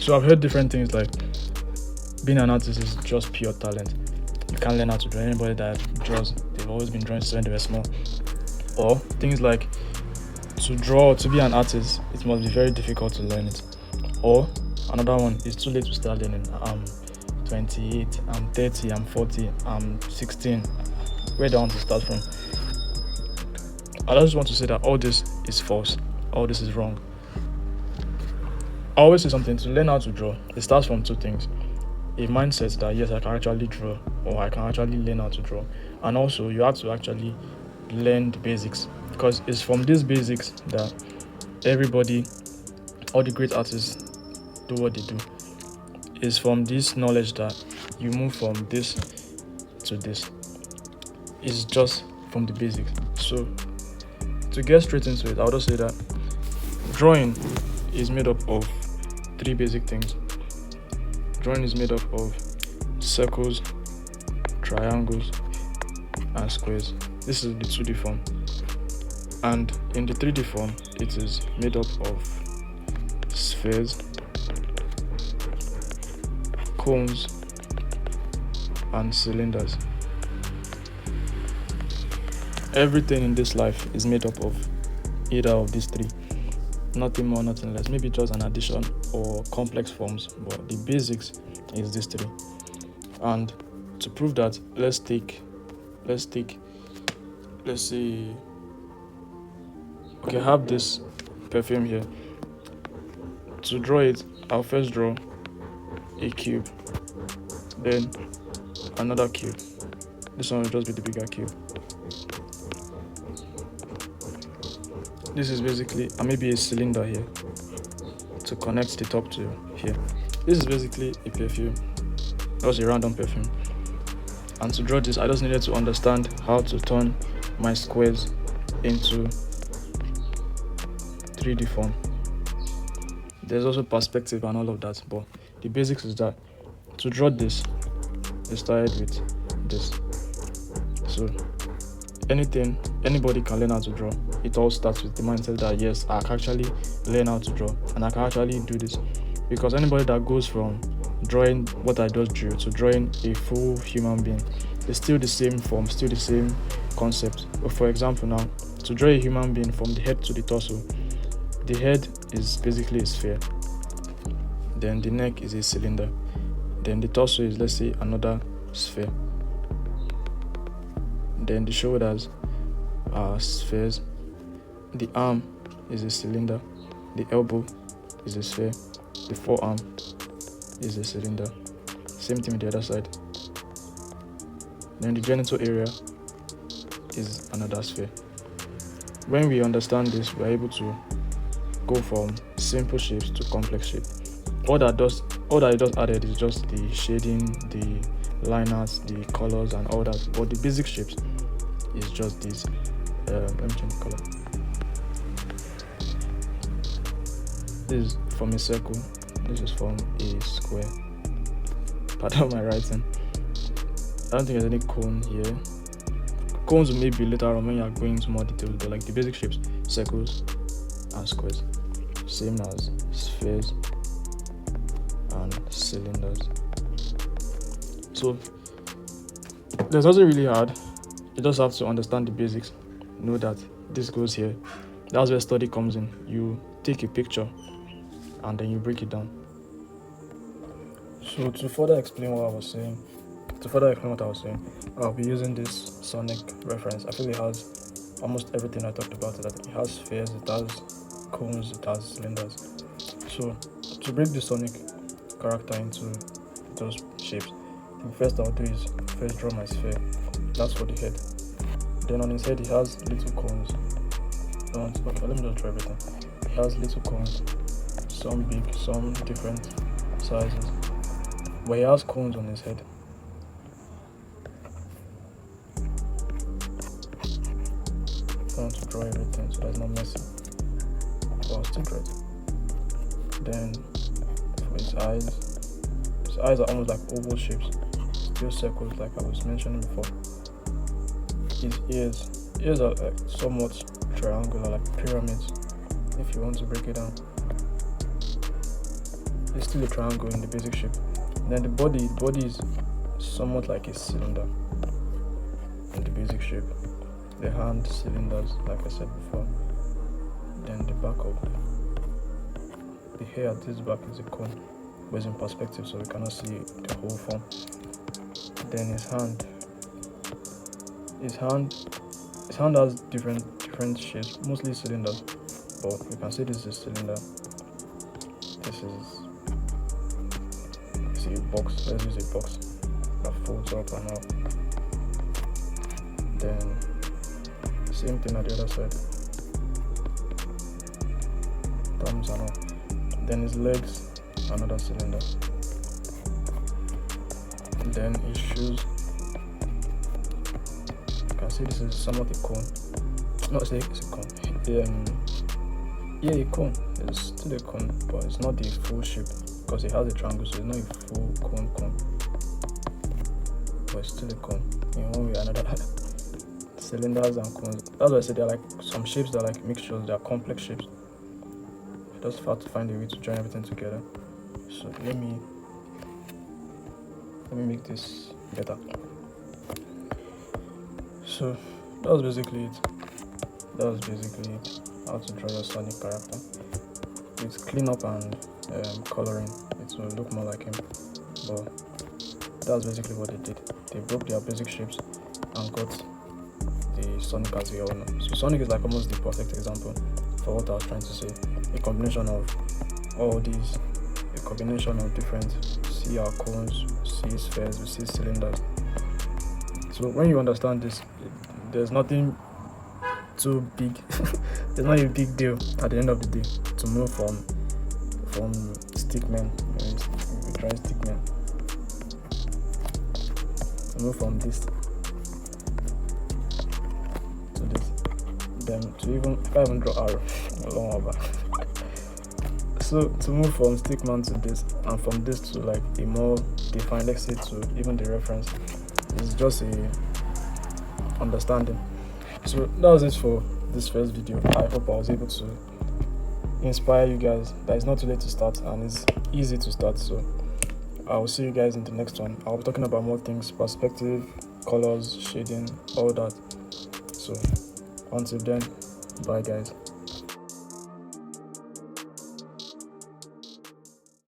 So I've heard different things like being an artist is just pure talent. You can't learn how to draw. Anybody that draws, they've always been drawing since when they were small. Or things like to draw, to be an artist, it must be very difficult to learn it. Or another one, it's too late to start learning. I'm 28, I'm 30, I'm 40, I'm 16. Where do I want to start from? I just want to say that all this is false. All this is wrong. I always say something, to learn how to draw, it starts from two things. A mindset that yes, I can actually draw, or I can actually learn how to draw. And also you have to actually learn the basics, because it's from these basics that everybody, all the great artists do what they do. It's from this knowledge that you move from this to this. It's just from the basics. So to get straight into it, I would just say that drawing is made up of three basic things. Drawing is made up of circles, triangles, and squares. This is the 2D form. And in the 3D form, it is made up of spheres, cones, and cylinders. Everything in this life is made up of either of these three. Nothing more, nothing less. Maybe just an addition or complex forms, but the basics is these three. And to prove that, let's say, okay, I have this perfume here. To draw it, I'll first draw a cube, then another cube. This one will just be the bigger cube. This is basically, maybe a cylinder here to connect the top to here. This is basically a perfume. That was a random perfume. And to draw this, I just needed to understand how to turn my squares into 3D form. There's also perspective and all of that, but the basics is that to draw this, I started with this. So anybody can learn how to draw. It all starts with the mindset that yes, I can actually learn how to draw and I can actually do this. Because anybody that goes from drawing what I just drew to drawing a full human being, it's still the same form, still the same concept. But for example now, to draw a human being from the head to the torso, the head is basically a sphere, then the neck is a cylinder, then the torso is, let's say, another sphere, then the shoulders are spheres, the arm is a cylinder, the elbow is a sphere, the forearm is a cylinder. Same thing with the other side. Then the genital area is another sphere. When we understand this, we are able to go from simple shapes to complex shapes. All that it just added is just the shading, the liners, the colors, and all that. But the basic shapes is just these. Let me change the color. This is from a circle. This is from a square. Pardon my writing. I don't think there's any cone here. Cones may be later on when you are going into more details, but like the basic shapes, circles and squares, same as spheres and cylinders. So there's nothing really hard. You just have to understand the basics. Know that this goes here. That's where study comes in. You take a picture and then you break it down. So to further explain what I was saying, I'll be using this Sonic reference. I feel it has almost everything I talked about. That it has spheres, it has cones, it has cylinders. So to break the Sonic character into those shapes, the first I'll do is first draw my sphere. That's for the head. Then on his head he has little cones. Okay, let me just draw everything. He has little cones, some big, some different sizes. But he has cones on his head. I want to draw everything so that's not messy. But I'll still draw it. Then for his eyes are almost like oval shapes, still circles like I was mentioning before. His ears are like somewhat triangular, like pyramids, if you want to break it down. it's still a triangle in the basic shape. Then the body is somewhat like a cylinder in the basic shape. The hand cylinders, like I said before. Then the back of the hair at this back is a cone, but it's in perspective, so we cannot see the whole form. Then his hand has different shapes, mostly cylinders, but you can see this is a cylinder. This is a box. Let's use a box that folds up and all. Then same thing at the other side, thumbs and all. Then his legs, another cylinder. Then his shoes, you can see this is somewhat a cone. No, it's a cone. Yeah, a cone. It's still a cone, but it's not the full shape because it has a triangle, so it's not a full cone. But it's still a cone in one way or another. Cylinders and cones. That's why I said they're like some shapes that are like mixtures. They are complex shapes. You just have to find a way to join everything together. So let me make this better. So that was basically it. How to draw your Sonic character. With cleanup and coloring, it will look more like him. But that's basically what they did. They broke their basic shapes and got the Sonic as we all know. So Sonic is like almost the perfect example for what I was trying to say. A combination of all these, a combination of different, see our cones, see spheres, we see cylinders. So when you understand this, there's nothing too big. There's not a big deal at the end of the day to move from stickmen. We try stickmen. To move from this to this, then to even if I even draw arrow long over. So to move from stickman to this, and from this to like a more defined, let's say to even the reference, is just a understanding. So that was it for this first video. I hope I was able to inspire you guys that it's not too late to start and it's easy to start. So I will see you guys in the next one. I'll be talking about more things, perspective, colors, shading, all that. So until then, bye guys.